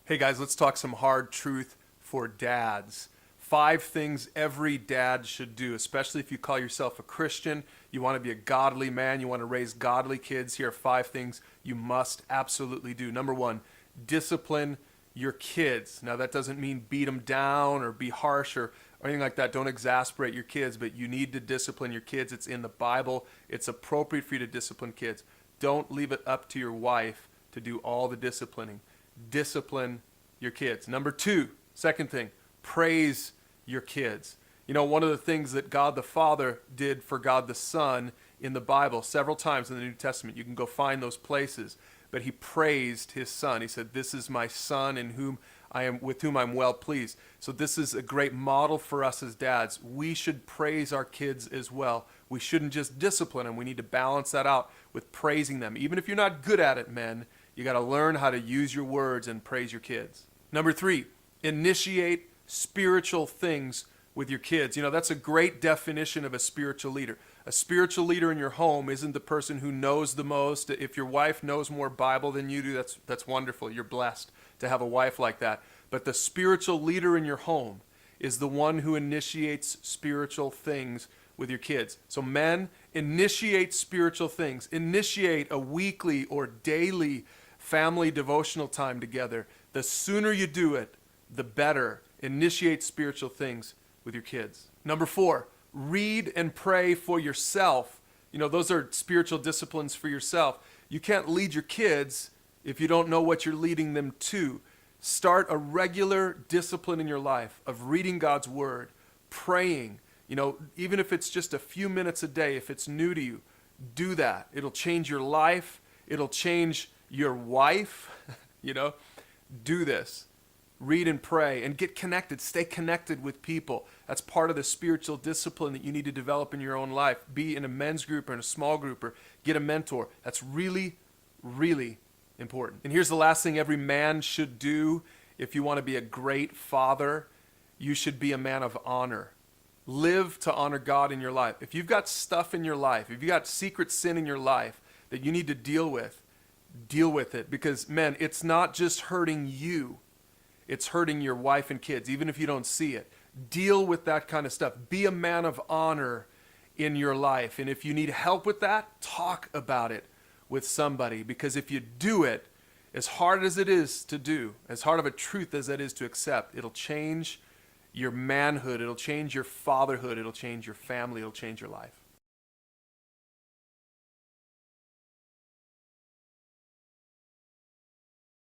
Hey guys, let's talk some hard truth for dads. 5 things every dad should do, especially if you call yourself a Christian, you want to be a godly man, you want to raise godly kids. Here are 5 things you must absolutely do. Number one, discipline your kids. Now, that doesn't mean beat them down or be harsh or anything like that. Don't exasperate your kids, but you need to discipline your kids. It's in the Bible, it's appropriate for you to discipline kids. Don't leave it up to your wife to do all the disciplining. Discipline your kids. Number two, second thing, praise your kids. You know, one of the things that God the Father did for God the Son in the Bible several times in the New Testament, you can go find those places, but he praised his son. He said, "This is my son in whom I am with whom I'm well pleased." So this is a great model for us as dads. We should praise our kids as well. We shouldn't just discipline them. We need to balance that out with praising them. Even if you're not good at it, men, you got to learn how to use your words and praise your kids. Number three, initiate spiritual things with your kids. You know, that's a great definition of a spiritual leader. A spiritual leader in your home isn't the person who knows the most. If your wife knows more Bible than you do, that's wonderful. You're blessed to have a wife like that. But the spiritual leader in your home is the one who initiates spiritual things with your kids. So men, initiate spiritual things. Initiate a weekly or daily family devotional time together. The sooner you do it, the better. Initiate spiritual things with your kids. Number four, read and pray for yourself. You know, those are spiritual disciplines for yourself. You can't lead your kids if you don't know what you're leading them to. Start a regular discipline in your life of reading God's word, praying. You know, even if it's just a few minutes a day, if it's new to you, do that. It'll change your life. It'll change your wife. You know, do this. Read and pray and get connected. Stay connected with people. That's part of the spiritual discipline that you need to develop in your own life. Be in a men's group or in a small group or get a mentor. That's really, really important. And here's the last thing every man should do if you want to be a great father. You should be a man of honor. Live to honor God in your life. If you've got stuff in your life, if you've got secret sin in your life that you need to deal with it. Because, men, it's not just hurting you. It's hurting your wife and kids, even if you don't see it. Deal with that kind of stuff. Be a man of honor in your life. And if you need help with that, talk about it with somebody. Because if you do it, as hard as it is to do, as hard of a truth as that is to accept, it'll change your manhood. It'll change your fatherhood. It'll change your family. It'll change your life.